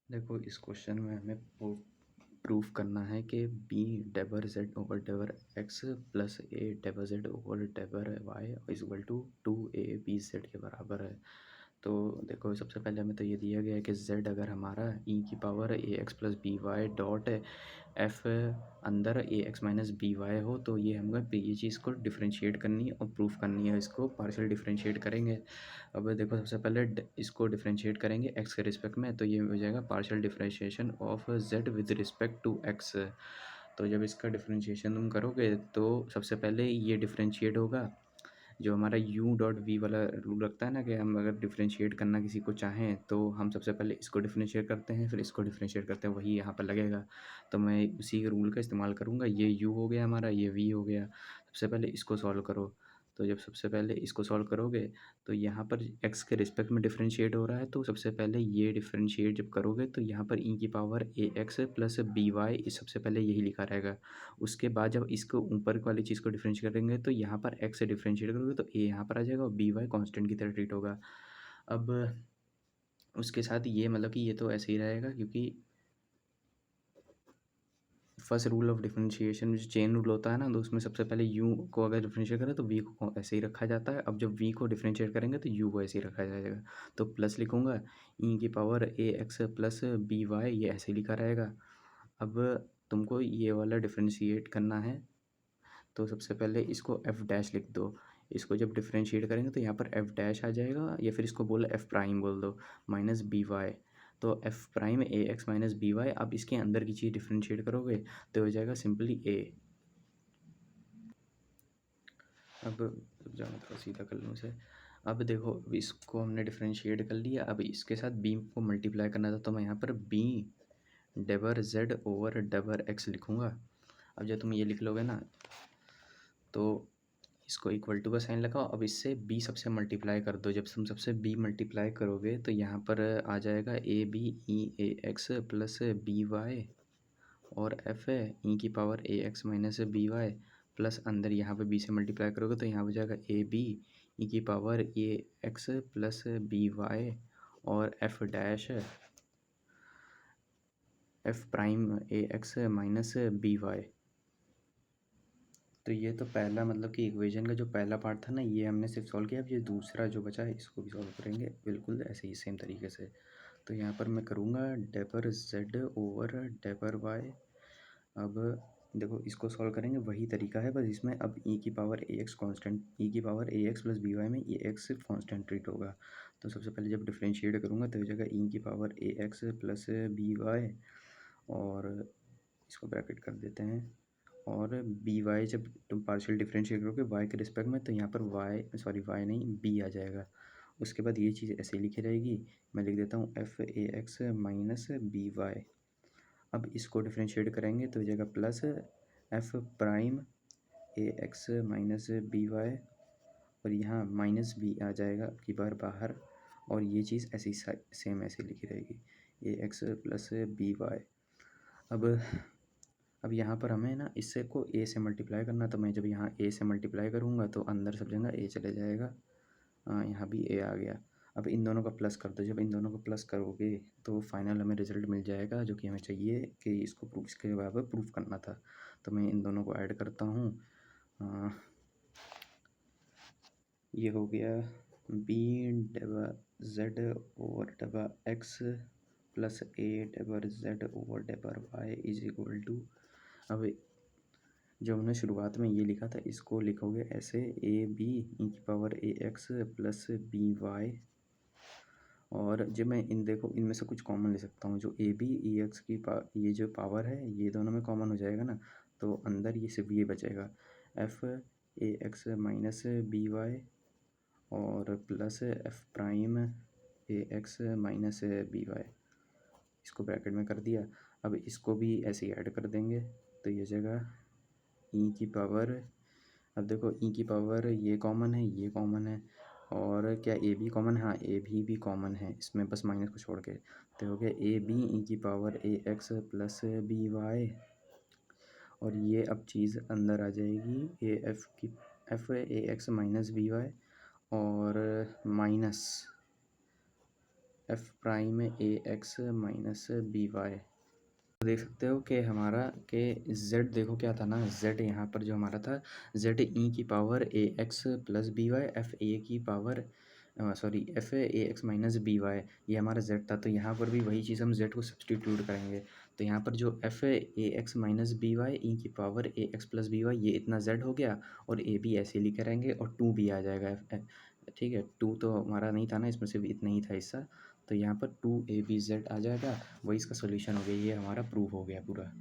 देखो इस क्वेश्चन में हमें प्रूफ करना है कि B del Z over del X plus A del Z over del Y is equal to 2ab Z के बराबर है। तो देखो सबसे पहले हमें तो ये दिया गया है कि z अगर हमारा e की power A X plus B Y dot F अंदर A X minus B Y हो, तो ये हमें ये चीज़ को डिफ्रेंशिएट करनी है और प्रूफ करनी है। इसको पार्शियल डिफ्रेंशिएट करेंगे। अब देखो सबसे पहले इसको डिफ्रेंशिएट करेंगे एक्स के रिस्पेक्ट में, तो ये हो जाएगा partial differentiation of Z with respect to X. तो जब इसका डिफ्रेंशिएशन तुम करोगे तो सबसे पहले ये डिफ्रेंशिएट होगा। जो हमारा u डॉट वी वाला रूल रखता है ना कि हम अगर डिफ्रेंशिएट करना किसी को चाहें तो हम सबसे पहले इसको डिफ्रेंशिएट करते हैं फिर इसको डिफ्रेंशिएट करते हैं, वही यहाँ पर लगेगा। तो मैं उसी रूल का इस्तेमाल करूँगा। ये u हो गया हमारा, ये v हो गया। सबसे पहले इसको सॉल्व करो। तो जब सबसे पहले इसको सॉल्व करोगे तो यहाँ पर x के रिस्पेक्ट में डिफ्रेंशिएट हो रहा है, तो सबसे पहले ये डिफ्रेंशिएट जब करोगे तो यहाँ पर e की power A X plus B Y सबसे पहले यही लिखा रहेगा। उसके बाद जब इसको ऊपर वाली चीज़ को डिफरेंशिएट करेंगे तो यहाँ पर x से डिफरेंशिएट करोगे तो a यहाँ पर आ जाएगा और बी वाई कॉन्स्टेंट की तरह ट्रीट होगा। अब उसके साथ ये मतलब कि ये तो ऐसे ही रहेगा, क्योंकि फर्स्ट रूल ऑफ डिफरेंशिएशन जो चेन रूल होता है ना, तो उसमें सबसे पहले u को अगर डिफरेंशिएट करें तो v को ऐसे ही रखा जाता है। अब जब v को डिफरेंशिएट करेंगे तो u को ऐसे ही रखा जाएगा। तो प्लस लिखूँगा e की power A X plus B Y, ये ऐसे ही लिखा रहेगा। अब तुमको ये वाला डिफरेंशिएट करना है, तो सबसे पहले इसको एफ डैश लिख दो। इसको जब डिफरेंशिएट करेंगे तो यहाँ पर एफ डैश आ जाएगा, या फिर इसको बोलो एफ प्राइम बोल दो, माइनस बी वाई। तो F prime A X minus B Y. अब इसके अंदर की चीज़ डिफरेंशिएट करोगे तो हो जाएगा सिंपली ए। अब जाओ थोड़ा सीधा कर लूँ इसे। अब देखो अब इसको हमने डिफरेंशिएट कर लिया। अब इसके साथ बी को मल्टीप्लाई करना था, तो मैं यहाँ पर B double Z over double X लिखूँगा। अब जब तुम ये लिख लोगे ना तो इसको इक्वल टू का साइन लगाओ। अब इससे बी सबसे मल्टीप्लाई कर दो। जब तुम सबसे बी मल्टीप्लाई करोगे तो यहाँ पर आ जाएगा A B E A X plus B Y और एफ है ई की power A X minus B Y plus अंदर यहाँ पे बी से मल्टीप्लाई करोगे तो यहाँ हो जाएगा ए बी ई की power A X plus B Y और F dash F prime A X minus B Y. तो ये तो पहला मतलब कि इक्वेशन का जो पहला पार्ट था ना, ये हमने सिर्फ सॉल्व किया। अब ये दूसरा जो बचा है इसको भी सॉल्व करेंगे बिल्कुल ऐसे ही सेम तरीके से। तो यहाँ पर मैं करूँगा डेबर जेड ओवर डेबर वाई। अब देखो इसको सॉल्व करेंगे वही तरीका है, बस इसमें अब ई की पावर ए एक्स कॉन्स्टेंट, ई की power A X plus B Y में ए एक्स कॉन्स्टेंट ट्रीट होगा। तो सबसे पहले जब डिफ्रेंशिएट करूँगा तो हो जाएगा ई की power A X plus B Y, और इसको ब्रैकेट कर देते हैं। और बी वाई जब तुम पार्शियल डिफरेंशिएट करोगे वाई के रिस्पेक्ट में तो यहाँ पर वाई सॉरी वाई नहीं बी आ जाएगा। उसके बाद ये चीज़ ऐसे लिखी रहेगी। मैं लिख देता हूँ F A X minus B Y. अब इसको डिफरेंशिएट करेंगे तो हो जाएगा plus F prime A X minus B Y, और यहाँ माइनस बी आ जाएगा की बार बाहर, और ये चीज़ ऐसी सेम ऐसे लिखी रहेगी ए एक्स प्लस बी वाई। अब यहाँ पर हमें ना इससे को ए से मल्टीप्लाई करना, तो मैं जब यहाँ ए से मल्टीप्लाई करूँगा तो अंदर सब जगह ए चले जाएगा। यहाँ भी ए आ गया। अब इन दोनों का प्लस कर दो। जब इन दोनों को प्लस करोगे तो फाइनल हमें रिजल्ट मिल जाएगा जो कि हमें चाहिए कि इसको प्रूफ इसके बराबर प्रूफ करना था। तो मैं इन दोनों को ऐड करता हूँ। ये हो गया B double Z over double X plus A double Z over double Y is equal to. अब जो हमने शुरुआत में ये लिखा था इसको लिखोगे ऐसे ए बी ई की power A X plus B Y, और जब मैं इन देखो इनमें से कुछ कॉमन ले सकता हूँ। जो ए बी ई एक्स की ये जो पावर है ये दोनों में कॉमन हो जाएगा ना, तो अंदर ये सिर्फ ये बचेगा F A X minus B Y और plus F prime A X minus B Y. इसको ब्रैकेट में कर दिया। अब इसको भी ऐसे ही ऐड कर देंगे तो ये जगह ई की पावर, अब देखो ई की पावर ये कॉमन है ये कॉमन है, और क्या ए भी कॉमन है? हाँ ए भी कॉमन है इसमें, बस माइनस को छोड़ के। तो हो गया ए बी ई की power A X plus B Y, और ये अब चीज़ अंदर आ जाएगी ए एफ की F A X minus B Y और minus F prime A X minus B Y. देख सकते हो कि हमारा के z देखो क्या था ना, z यहाँ पर जो हमारा था z ई की power A X plus B Y F A की power sorry F A X minus B Y, ये हमारा z था। तो यहाँ पर भी वही चीज़ हम z को सब्सटीट्यूट करेंगे। तो यहाँ पर जो F A X minus B Y E की power A X plus B Y, ये इतना z हो गया और ए भी ऐसे लिखे रहेंगे और टू भी आ जाएगा। ठीक है, टू तो हमारा नहीं था ना, इसमें से भी इतना ही था हिस्सा, तो यहाँ पर टू ए बी जेड आ जाएगा। वही इसका सोल्यूशन हो गया, ये हमारा प्रूफ हो गया पूरा।